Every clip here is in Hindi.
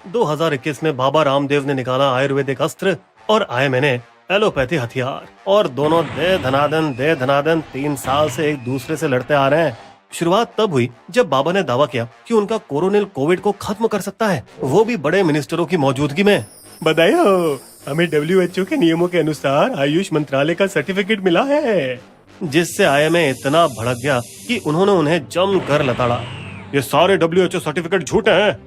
2021 में बाबा रामदेव ने निकाला आयुर्वेदिक अस्त्र और आए मैंने एलोपैथी हथियार, और दोनों दे धनादन 3 साल से एक दूसरे से लड़ते आ रहे हैं। शुरुआत तब हुई जब बाबा ने दावा किया कि उनका कोरोनिल कोविड को खत्म कर सकता है, वो भी बड़े मिनिस्टरों की मौजूदगी में। बधाई हो, हमें WHO के नियमों के अनुसार आयुष मंत्रालय का सर्टिफिकेट मिला है। जिससे आईएमए इतना भड़क गया कि उन्होंने उन्हें जम कर लताड़ा। ये सारे WHO सर्टिफिकेट झूठे हैं।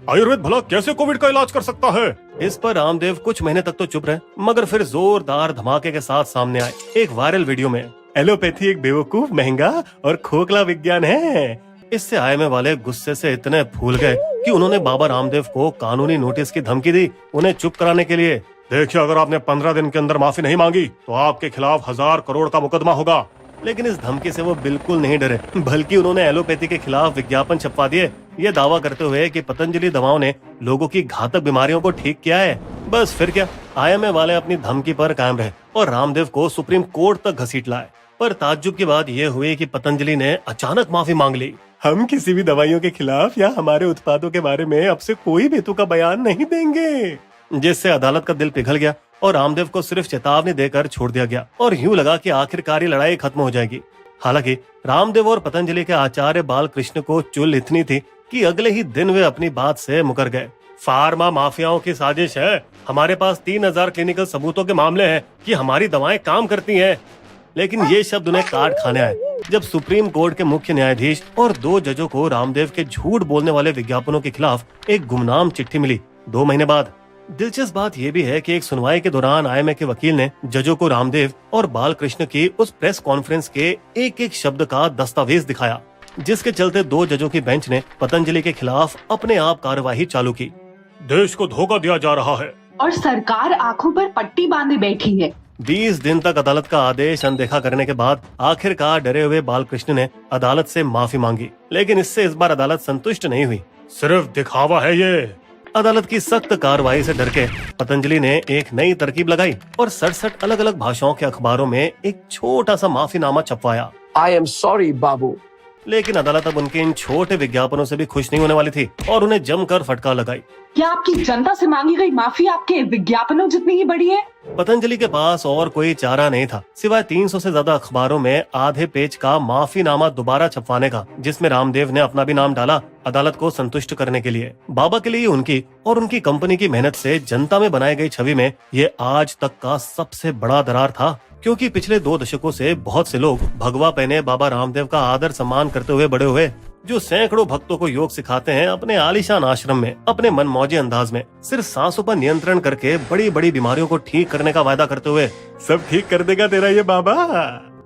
आयुर्वेद भला कैसे कोविड का इलाज कर सकता है? इस पर रामदेव कुछ महीने तक तो चुप रहे, मगर फिर जोरदार धमाके के साथ सामने आए एक वायरल वीडियो में। एलोपैथी एक बेवकूफ, महंगा और खोखला विज्ञान है। इससे आईएमए वाले गुस्से से इतने फूल गए कि उन्होंने बाबा रामदेव को कानूनी नोटिस की धमकी दी उन्हें चुप कराने के लिए। देखिए, अगर आपने 15 दिन के अंदर माफी नहीं मांगी तो आपके खिलाफ 1000 करोड़ का मुकदमा होगा। लेकिन इस धमकी से वो बिल्कुल नहीं डरे, बल्कि उन्होंने एलोपैथी के खिलाफ विज्ञापन छपवा दिए, ये दावा करते हुए कि पतंजलि दवाओं ने लोगों की घातक बीमारियों को ठीक किया है। बस फिर क्या, आईएमए वाले अपनी धमकी पर कायम रहे और रामदेव को सुप्रीम कोर्ट तक घसीट लाए। पर ताज्जुब की बात यह हुई कि पतंजलि ने अचानक माफी मांग ली। हम किसी भी दवाइयों के खिलाफ या हमारे उत्पादों के बारे में अब से कोई बेतुका बयान नहीं देंगे। जिससे अदालत का दिल पिघल गया और रामदेव को सिर्फ चेतावनी देकर छोड़ दिया गया और यूं लगा कि आखिरकार ये लड़ाई खत्म हो जाएगी। हालांकि रामदेव और पतंजलि के आचार्य बालकृष्ण को चुल इतनी थी कि अगले ही दिन वे अपनी बात से मुकर गए। फार्मा माफियाओं की साजिश है, हमारे पास 3000 क्लिनिकल सबूतों के मामले हैं कि हमारी दवाएं काम करती हैं। लेकिन ये शब्द उन्हें काट खाने आए जब सुप्रीम कोर्ट के मुख्य न्यायाधीश और 2 जजों को रामदेव के झूठ बोलने वाले विज्ञापनों के खिलाफ एक गुमनाम चिट्ठी मिली 2 महीने बाद। दिलचस्प बात यह भी है कि एक सुनवाई के दौरान आईएमए के वकील ने जजों को रामदेव और बालकृष्ण की उस प्रेस कॉन्फ्रेंस के एक शब्द का दस्तावेज दिखाया, जिसके चलते 2 जजों की बेंच ने पतंजलि के खिलाफ अपने आप कार्यवाही चालू की। देश को धोखा दिया जा रहा है और सरकार आंखों पर पट्टी बांधे बैठी है। 20 दिन तक अदालत का आदेश अनदेखा करने के बाद आखिरकार डरे हुए बालकृष्ण ने अदालत से माफी मांगी, लेकिन इससे इस बार अदालत संतुष्ट नहीं हुई। सिर्फ दिखावा है ये। अदालत की सख्त कार्रवाई से डर के पतंजलि ने एक नई तरकीब लगाई और 67 अलग अलग भाषाओं के अखबारों में एक छोटा सा माफीनामा छपवाया। I am sorry, बाबू। लेकिन अदालत अब उनके इन छोटे विज्ञापनों से भी खुश नहीं होने वाली थी और उन्हें जमकर फटकार लगाई। क्या आपकी जनता से मांगी गई माफी आपके विज्ञापनों जितनी ही बड़ी है? पतंजलि के पास और कोई चारा नहीं था सिवाय 300 से ज्यादा अखबारों में आधे पेज का माफीनामा दोबारा छपवाने का, जिसमें रामदेव ने अपना भी नाम डाला अदालत को संतुष्ट करने के लिए। बाबा के लिए उनकी और उनकी कंपनी की मेहनत से जनता में बनाई गई छवि में ये आज तक का सबसे बड़ा दरार था, क्योंकि पिछले 2 दशकों से बहुत से लोग भगवा पहने बाबा रामदेव का आदर सम्मान करते हुए बड़े हुए, जो सैकड़ों भक्तों को योग सिखाते हैं अपने आलीशान आश्रम में अपने मनमौजी अंदाज में, सिर्फ सांसों पर नियंत्रण करके बड़ी बड़ी बीमारियों को ठीक करने का वादा करते हुए। सब ठीक कर देगा तेरा ये बाबा।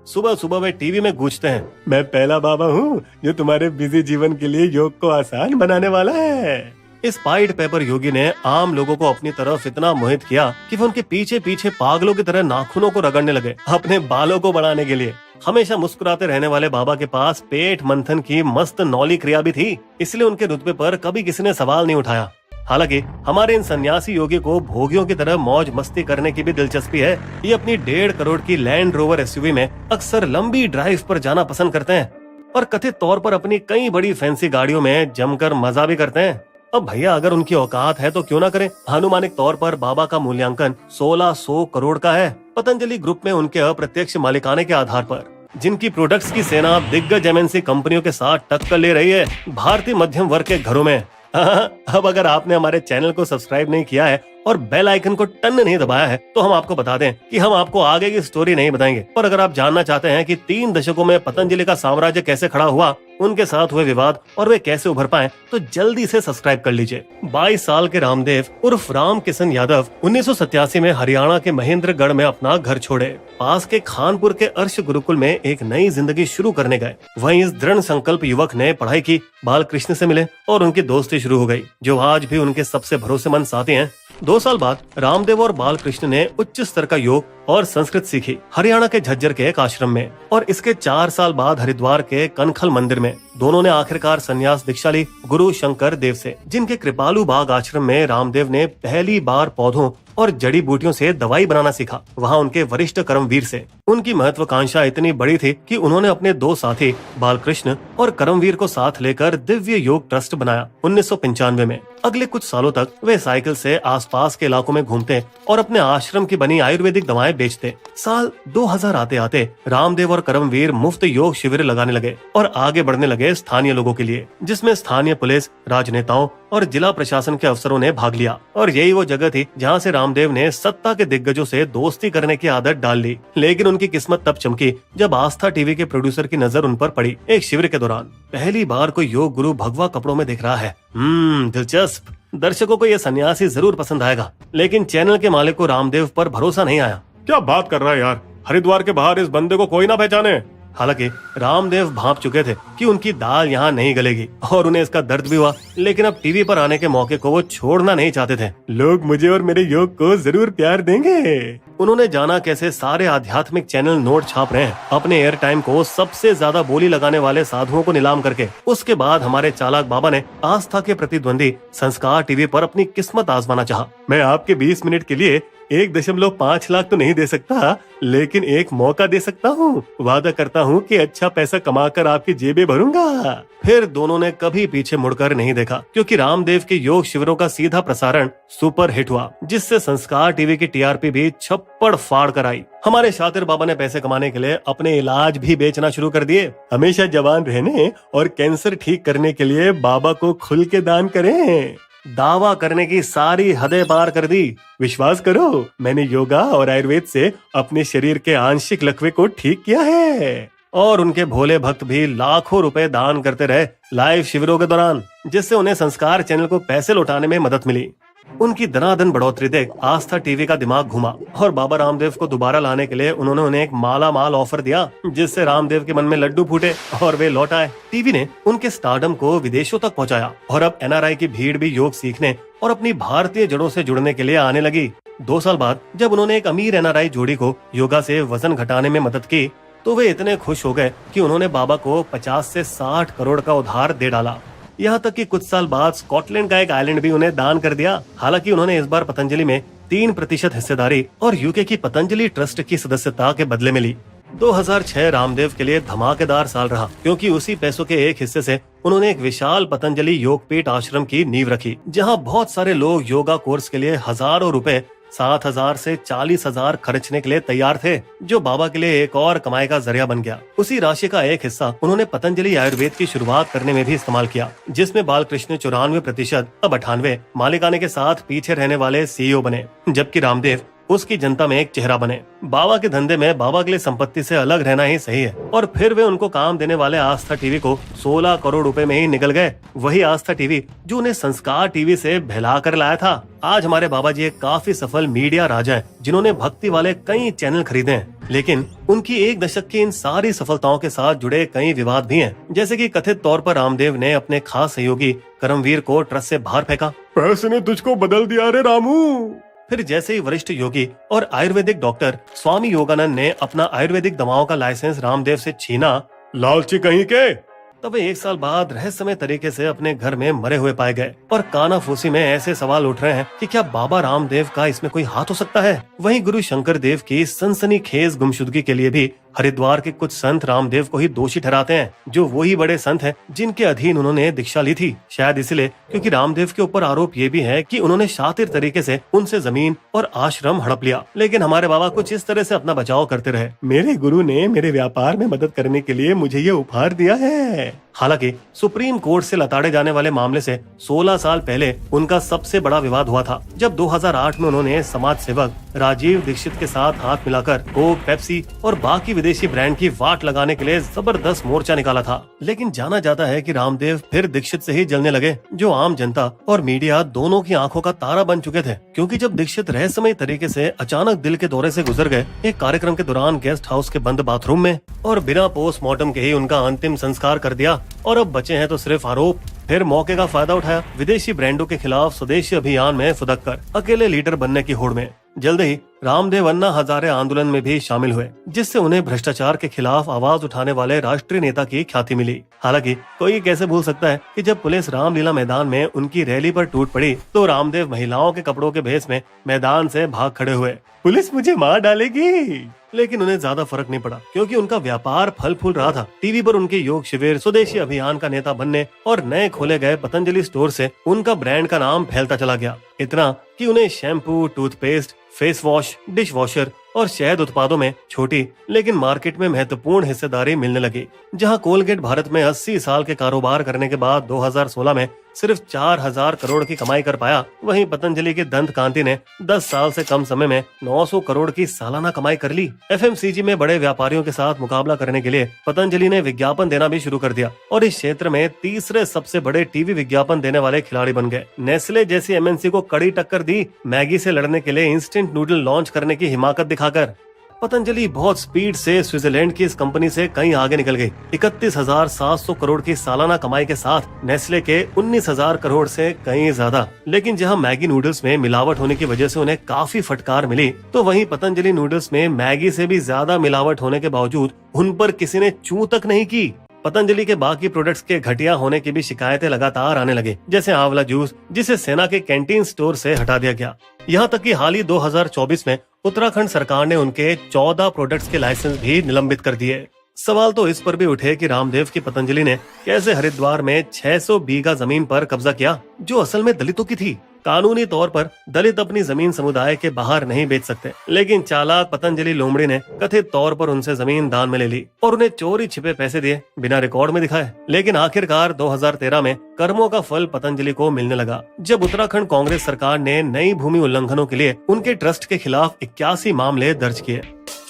सुबह सुबह वे टीवी में गूंजते हैं, मैं पहला बाबा हूँ जो तुम्हारे बिजी जीवन के लिए योग को आसान बनाने वाला है। इस वाइट पेपर योगी ने आम लोगों को अपनी तरफ इतना मोहित किया कि वो उनके पीछे पीछे पागलों की तरह नाखूनों को रगड़ने लगे अपने बालों को बढ़ाने के लिए। हमेशा मुस्कुराते रहने वाले बाबा के पास पेट मंथन की मस्त नौली क्रिया भी थी, इसलिए उनके रुतबे पर कभी किसी ने सवाल नहीं उठाया। हालांकि हमारे इन सन्यासी योगी को भोगियों की तरह मौज मस्ती करने की भी दिलचस्पी है। ये अपनी 1.5 करोड़ की लैंड रोवर एसयूवी में अक्सर लंबी ड्राइव पर जाना पसंद करते हैं और कथित तौर पर अपनी कई बड़ी फैंसी गाड़ियों में जमकर मजा भी करते हैं। अब भैया, अगर उनकी औकात है तो क्यों ना करें। अनुमानिक तौर पर बाबा का मूल्यांकन 1600 करोड़ का है पतंजलि ग्रुप में उनके अप्रत्यक्ष मालिकाने के आधार पर, जिनकी प्रोडक्ट्स की सेना दिग्गज एमएनसी कंपनियों के साथ टक्कर ले रही है भारतीय मध्यम वर्ग के घरों में। अब अगर आपने हमारे चैनल को सब्सक्राइब नहीं किया है और बेल आइकन को टन नहीं दबाया है तो हम आपको बता दें कि हम आपको आगे की स्टोरी नहीं बताएंगे। और अगर आप जानना चाहते हैं कि 3 दशकों में पतंजलि का साम्राज्य कैसे खड़ा हुआ, उनके साथ हुए विवाद और वे कैसे उभर पाए, तो जल्दी से सब्सक्राइब कर लीजिए। 22 साल के रामदेव उर्फ राम किशन यादव 1987 में हरियाणा के महेंद्रगढ़ में अपना घर छोड़े पास के खानपुर के अर्श गुरुकुल में एक नई जिंदगी शुरू करने गए। वहीं इस दृढ़ संकल्प युवक ने पढ़ाई की, बालकृष्ण से मिले और उनकी दोस्ती शुरू हो गई, जो आज भी उनके सबसे भरोसेमंद साथी हैं। 2 साल बाद रामदेव और बालकृष्ण ने उच्च स्तर का योग और संस्कृत सीखी हरियाणा के झज्जर के एक आश्रम में, और इसके 4 साल बाद हरिद्वार के कनखल मंदिर में दोनों ने आखिरकार संन्यास दीक्षा ली गुरु शंकर देव से, जिनके कृपालु बाग आश्रम में रामदेव ने पहली बार पौधों और जड़ी बूटियों से दवाई बनाना सीखा, वहाँ उनके वरिष्ठ कर्मवीर से। उनकी महत्वाकांक्षा इतनी बड़ी थी कि उन्होंने अपने दो साथी बालकृष्ण और कर्मवीर को साथ लेकर दिव्य योग ट्रस्ट बनाया 1995 में। अगले कुछ सालों तक वे साइकिल से आसपास के इलाकों में घूमते और अपने आश्रम की बनी आयुर्वेदिक दवाएं बेचते। साल 2000 आते आते रामदेव और कर्मवीर मुफ्त योग शिविर लगाने लगे और आगे बढ़ने लगे स्थानीय लोगों के लिए, जिसमें स्थानीय पुलिस, राजनेताओं और जिला प्रशासन के अफसरों ने भाग लिया। और यही वो जगह थी जहां से रामदेव ने सत्ता के दिग्गजों से दोस्ती करने की आदत डाल ली। लेकिन उनकी किस्मत तब चमकी जब आस्था टीवी के प्रोड्यूसर की नजर उन पर पड़ी। एक शिविर के दौरान पहली बार कोई योग गुरु भगवा कपड़ों में दिख रहा है। दिलचस्प। दर्शकों को यह सन्यासी जरूर पसंद आएगा, लेकिन चैनल के मालिक को रामदेव पर भरोसा नहीं आया। क्या बात कर रहा है यार, हरिद्वार के बाहर इस बंदे को कोई ना पहचाने। हालांकि रामदेव भांप चुके थे कि उनकी दाल यहाँ नहीं गलेगी और उन्हें इसका दर्द भी हुआ, लेकिन अब टीवी पर आने के मौके को वो छोड़ना नहीं चाहते थे। लोग मुझे और मेरे योग को जरूर प्यार देंगे। उन्होंने जाना कैसे सारे आध्यात्मिक चैनल नोट छाप रहे हैं अपने एयर टाइम को सबसे ज्यादा बोली लगाने वाले साधुओं को नीलाम करके। उसके बाद हमारे चालाक बाबा ने आस्था के प्रतिद्वंदी संस्कार टीवी पर अपनी किस्मत आजमाना चाहा। मैं आपके 20 मिनट के लिए 1.5 लाख तो नहीं दे सकता, लेकिन एक मौका दे सकता हूँ। वादा करता हूँ कि अच्छा पैसा कमाकर आपकी जेबें भरूंगा। फिर दोनों ने कभी पीछे मुड़कर नहीं देखा, क्योंकि रामदेव के योग शिविरों का सीधा प्रसारण सुपर हिट हुआ, जिससे संस्कार टीवी की टीआरपी भी छप्पड़ फाड़ कर आई। हमारे शातिर बाबा ने पैसे कमाने के लिए अपने इलाज भी बेचना शुरू कर दिए। हमेशा जवान रहने और कैंसर ठीक करने के लिए बाबा को खुल के दान करें। दावा करने की सारी हदें पार कर दी। विश्वास करो, मैंने योगा और आयुर्वेद से अपने शरीर के आंशिक लकवे को ठीक किया है। और उनके भोले भक्त भी लाखों रुपए दान करते रहे लाइव शिविरों के दौरान, जिससे उन्हें संस्कार चैनल को पैसे लौटाने में मदद मिली। उनकी दनादन बढ़ोतरी देख आस्था टीवी का दिमाग घुमा और बाबा रामदेव को दोबारा लाने के लिए उन्होंने उन्हें एक माला माल ऑफर दिया, जिससे रामदेव के मन में लड्डू फूटे और वे लौट आए। टीवी ने उनके स्टारडम को विदेशों तक पहुंचाया और अब एनआरआई की भीड़ भी योग सीखने और अपनी भारतीय जड़ों से जुड़ने के लिए आने लगी। 2 साल बाद जब उन्होंने एक अमीर एनआरआई जोड़ी को योगा से वजन घटाने में मदद की, तो वे इतने खुश हो गए कि उन्होंने बाबा को 50 से 60 करोड़ का उधार दे डाला। यहाँ तक कि कुछ साल बाद स्कॉटलैंड का एक आइलैंड भी उन्हें दान कर दिया। हालांकि उन्होंने इस बार पतंजलि में 3% हिस्सेदारी और यूके की पतंजलि ट्रस्ट की सदस्यता के बदले में ली। 2006 रामदेव के लिए धमाकेदार साल रहा, क्योंकि उसी पैसों के एक हिस्से से उन्होंने एक विशाल पतंजलि योगपीठ आश्रम की नींव रखी, जहां बहुत सारे लोग योगा कोर्स के लिए हजारों रुपए 7,000 से 40,000 खर्चने के लिए तैयार थे, जो बाबा के लिए एक और कमाई का जरिया बन गया। उसी राशि का एक हिस्सा उन्होंने पतंजलि आयुर्वेद की शुरुआत करने में भी इस्तेमाल किया, जिसमें बालकृष्ण 94%, अब 98 मालिकाने के साथ पीछे रहने वाले सीईओ बने, जबकि रामदेव उसकी जनता में एक चेहरा बने। बाबा के धंधे में बाबा के लिए संपत्ति से अलग रहना ही सही है। और फिर वे उनको काम देने वाले आस्था टीवी को 16 करोड़ रुपए में ही निकल गए। वही आस्था टीवी जो उन्हें संस्कार टीवी से बहला कर लाया था। आज हमारे बाबा जी एक काफी सफल मीडिया राजा हैं, जिन्होंने भक्ति वाले कई चैनल खरीदे हैं। लेकिन उनकी 1 दशक की इन सारी सफलताओं के साथ जुड़े कई विवाद भी हैं, जैसे कि कथित तौर पर रामदेव ने अपने खास सहयोगी कर्मवीर को ट्रस्ट से बाहर फेंका। पैसे ने तुझको बदल दिया रे रामू। फिर जैसे ही वरिष्ठ योगी और आयुर्वेदिक डॉक्टर स्वामी योगानंद ने अपना आयुर्वेदिक दवाओं का लाइसेंस रामदेव से छीना, लालची कहीं के, तब वे 1 साल बाद रहस्यमय तरीके से अपने घर में मरे हुए पाए गए। और कानाफूसी में ऐसे सवाल उठ रहे हैं कि क्या बाबा रामदेव का इसमें कोई हाथ हो सकता है। वहीं गुरु शंकर देव की सनसनीखेज गुमशुदगी के लिए भी हरिद्वार के कुछ संत रामदेव को ही दोषी ठहराते हैं, जो वही बड़े संत हैं जिनके अधीन उन्होंने दीक्षा ली थी। शायद इसलिए क्योंकि रामदेव के ऊपर आरोप ये भी है कि उन्होंने शातिर तरीके से उनसे जमीन और आश्रम हड़प लिया। लेकिन हमारे बाबा कुछ इस तरह से अपना बचाव करते रहे। मेरे गुरु ने मेरे व्यापार में मदद करने के लिए मुझे ये उपहार दिया है। हालांकि सुप्रीम कोर्ट से लताड़े जाने वाले मामले से 16 साल पहले उनका सबसे बड़ा विवाद हुआ था, जब 2008 में उन्होंने समाज सेवक राजीव दीक्षित के साथ हाथ मिलाकर कोक, पेप्सी और बाकी विदेशी ब्रांड की वाट लगाने के लिए जबरदस्त मोर्चा निकाला था। लेकिन जाना जाता है कि रामदेव फिर दीक्षित से ही जलने लगे, जो आम जनता और मीडिया दोनों की आंखों का तारा बन चुके थे। क्योंकि जब दीक्षित रहस्यमय तरीके से अचानक दिल के दौरे से गुजर गए एक कार्यक्रम के दौरान गेस्ट हाउस के बंद बाथरूम में, और बिना पोस्टमार्टम के ही उनका अंतिम संस्कार कर दिया, और अब बचे हैं तो सिर्फ आरोप। फिर मौके का फायदा उठाया विदेशी ब्रांडों के खिलाफ स्वदेशी अभियान में फुदक कर अकेले लीडर बनने की होड़ में। जल्द ही रामदेव अन्ना हजारे आंदोलन में भी शामिल हुए, जिससे उन्हें भ्रष्टाचार के खिलाफ आवाज उठाने वाले राष्ट्रीय नेता की ख्याति मिली। हालांकि कोई कैसे भूल सकता है कि जब पुलिस रामलीला मैदान में उनकी रैली पर टूट पड़ी तो रामदेव महिलाओं के कपड़ों के भेष में मैदान से भाग खड़े हुए। पुलिस मुझे मार डालेगी, लेकिन उन्हें ज्यादा फर्क नहीं पड़ा, क्योंकि उनका व्यापार फल फूल रहा था। टीवी पर उनके योग शिविर, स्वदेशी अभियान का नेता बनने और नए खोले गए पतंजलि स्टोर से उनका ब्रांड का नाम फैलता चला गया, इतना कि उन्हें shampoo, toothpaste, face wash, dish washer और शहद उत्पादों में छोटी लेकिन मार्केट में महत्वपूर्ण हिस्सेदारी मिलने लगी। जहां कोलगेट भारत में 80 साल के कारोबार करने के बाद 2016 में सिर्फ 4000 करोड़ की कमाई कर पाया, वहीं पतंजलि के दंत कांति ने 10 साल से कम समय में 900 करोड़ की सालाना कमाई कर ली। एफएमसीजी में बड़े व्यापारियों के साथ मुकाबला करने के लिए पतंजलि ने विज्ञापन देना भी शुरू कर दिया और इस क्षेत्र में तीसरे सबसे बड़े टीवी विज्ञापन देने वाले खिलाड़ी बन गए। नेस्ले जैसी एमएनसी को कड़ी टक्कर दी मैगी से लड़ने के लिए इंस्टेंट नूडल लॉन्च करने की हिमाकत दिखाकर। पतंजलि बहुत स्पीड से स्विट्जरलैंड की इस कंपनी से कहीं आगे निकल गई। 31,700 करोड़ की सालाना कमाई के साथ नेस्ले के 19,000 करोड़ से कहीं ज्यादा। लेकिन जहां मैगी नूडल्स में मिलावट होने की वजह से उन्हें काफी फटकार मिली, तो वहीं पतंजलि नूडल्स में मैगी से भी ज्यादा मिलावट होने के बावजूद उन पर किसी ने चूं तक नहीं की। पतंजलि के बाकी प्रोडक्ट्स के घटिया होने की भी शिकायतें लगातार आने लगे, जैसे आंवला जूस, जिसे सेना के कैंटीन स्टोर से हटा दिया गया। यहाँ तक कि हाल ही 2024 में उत्तराखंड सरकार ने उनके 14 प्रोडक्ट्स के लाइसेंस भी निलंबित कर दिए। सवाल तो इस पर भी उठे कि रामदेव की पतंजलि ने कैसे हरिद्वार में 600 बीघा जमीन पर कब्जा किया, जो असल में दलितों की थी। कानूनी तौर पर दलित अपनी जमीन समुदाय के बाहर नहीं बेच सकते, लेकिन चालाक पतंजलि लोमड़ी ने कथित तौर पर उनसे जमीन दान में ले ली और उन्हें चोरी छिपे पैसे दिए, बिना रिकॉर्ड में दिखाए। लेकिन आखिरकार 2013 में कर्मों का फल पतंजलि को मिलने लगा, जब उत्तराखंड कांग्रेस सरकार ने नई भूमि उल्लंघनों के लिए उनके ट्रस्ट के खिलाफ 81 मामले दर्ज किए।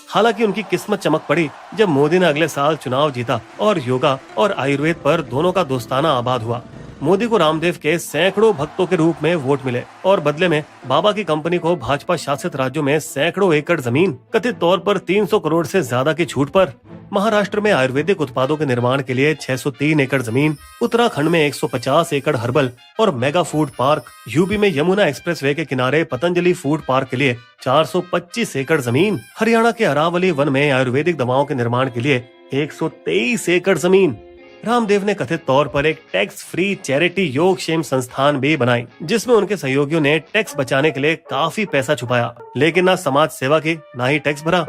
हालांकि उनकी किस्मत चमक पड़ी जब मोदी ने अगले साल चुनाव जीता और योगा और आयुर्वेद पर दोनों का दोस्ताना आबाद हुआ। मोदी को रामदेव के सैकड़ों भक्तों के रूप में वोट मिले और बदले में बाबा की कंपनी को भाजपा शासित राज्यों में सैकड़ों एकड़ जमीन, कथित तौर पर 300 करोड़ से ज्यादा की छूट पर। महाराष्ट्र में आयुर्वेदिक उत्पादों के निर्माण के लिए 603 एकड़ जमीन, उत्तराखंड में 150 एकड़ हर्बल और मेगा फूड पार्क, यूपी में यमुना एक्सप्रेसवे के किनारे पतंजलि फूड पार्क के लिए 425 एकड़ जमीन, हरियाणा के अरावली वन में आयुर्वेदिक दवाओं के निर्माण के लिए 123 एकड़ जमीन। रामदेव ने कथित तौर पर एक टैक्स फ्री चैरिटी योगक्षेम संस्थान भी बनाई, जिसमें उनके सहयोगियों ने टैक्स बचाने के लिए काफी पैसा छुपाया, लेकिन ना समाज सेवा की ना ही टैक्स भरा।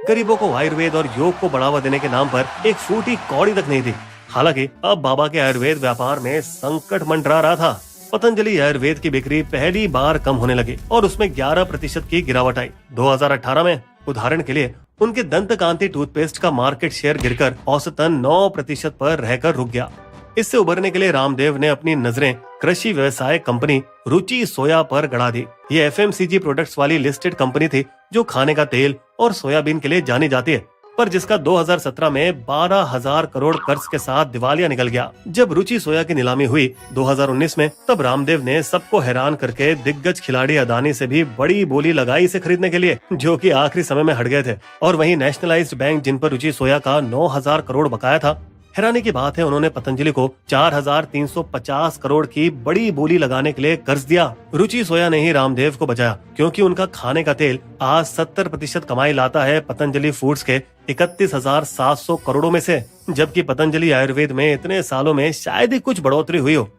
गरीबों को आयुर्वेद और योग को बढ़ावा देने के नाम पर एक फूटी कौड़ी तक नहीं दी। हालांकि अब बाबा के आयुर्वेद व्यापार में संकट मंडरा रहा था। पतंजलि आयुर्वेद की बिक्री पहली बार कम होने लगी और उसमें 11% की गिरावट आई। 2018 में उदाहरण के लिए उनके दंत कांति टूथपेस्ट का मार्केट शेयर गिरकर औसतन 9% पर रहकर रुक गया। इससे उबरने के लिए रामदेव ने अपनी नजरें कृषि व्यवसाय कंपनी रुचि सोया पर गड़ा दी। ये एफएमसीजी प्रोडक्ट्स वाली लिस्टेड कंपनी थी, जो खाने का तेल और सोयाबीन के लिए जानी जाती है, पर जिसका 2017 में 12,000 करोड़ कर्ज के साथ दिवालिया निकल गया। जब रुचि सोया की नीलामी हुई 2019 में, तब रामदेव ने सबको हैरान करके दिग्गज खिलाड़ी अदानी से भी बड़ी बोली लगाई इसे खरीदने के लिए, जो कि आखिरी समय में हट गए थे। और वहीं नेशनलाइज्ड बैंक, जिन पर रुचि सोया का 9,000 करोड़ बकाया था, हैरानी की बात है उन्होंने पतंजलि को 4,350 करोड़ की बड़ी बोली लगाने के लिए कर्ज दिया। रुचि सोया ने ही रामदेव को बचाया, क्योंकि उनका खाने का तेल आज 70% कमाई लाता है पतंजलि फूड्स के 31,700 करोड़ों में से, जबकि पतंजलि आयुर्वेद में इतने सालों में शायद ही कुछ बढ़ोतरी हुई हो।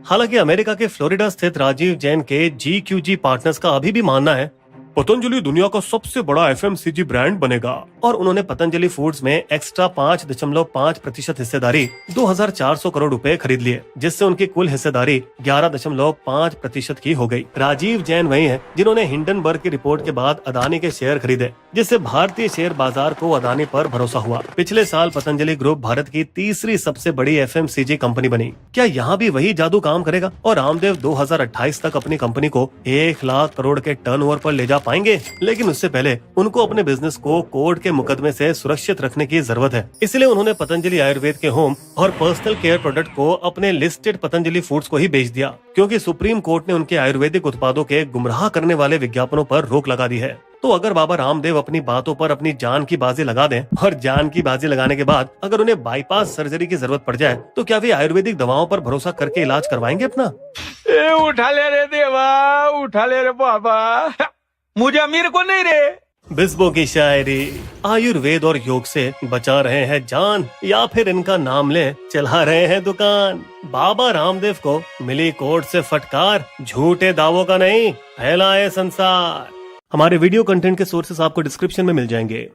हालांकि अमेरिका के फ्लोरिडा स्थित राजीव जैन के GQG पार्टनर्स का अभी भी मानना है पतंजलि दुनिया का सबसे बड़ा एफएमसीजी ब्रांड बनेगा, और उन्होंने पतंजलि फूड्स में एक्स्ट्रा 5.5% हिस्सेदारी 2,400 करोड़ रुपए खरीद लिए, जिससे उनकी कुल हिस्सेदारी 11.5% की हो गई। राजीव जैन वही है जिन्होंने हिंडनबर्ग की रिपोर्ट के बाद अदानी के शेयर खरीदे, जिससे भारतीय शेयर बाजार को अदानी पर भरोसा हुआ। पिछले साल पतंजलि ग्रुप भारत की तीसरी सबसे बड़ी एफएमसीजी कंपनी बनी। क्या यहाँ भी वही जादू काम करेगा और रामदेव 2028 तक अपनी कंपनी को 1 लाख करोड़ के टर्नओवर पर ले जा पाएंगे? लेकिन उससे पहले उनको अपने बिजनेस को कोर्ट के मुकदमे से सुरक्षित रखने की जरूरत है। इसलिए उन्होंने पतंजलि आयुर्वेद के होम और पर्सनल केयर प्रोडक्ट को अपने लिस्टेड पतंजलि फूड्स को ही बेच दिया, क्योंकि सुप्रीम कोर्ट ने उनके आयुर्वेदिक उत्पादों के गुमराह करने वाले विज्ञापनों पर रोक लगा दी है। तो अगर बाबा रामदेव अपनी बातों पर अपनी जान की बाजी लगा दें, और जान की बाजी लगाने के बाद अगर उन्हें बाईपास सर्जरी की जरूरत पड़ जाए, तो क्या वे आयुर्वेदिक दवाओं पर भरोसा करके इलाज करवाएंगे अपना? उठा ले रे देवा, उठा ले रे बाबा। मुझे अमीर को नहीं रे। बिस्बो की शायरी आयुर्वेद और योग से बचा रहे हैं जान, या फिर इनका नाम ले चला रहे हैं दुकान। बाबा रामदेव को मिली कोर्ट से फटकार, झूठे दावों का नहीं फैलाए संसार। हमारे वीडियो कंटेंट के सोर्सेस आपको डिस्क्रिप्शन में मिल जाएंगे।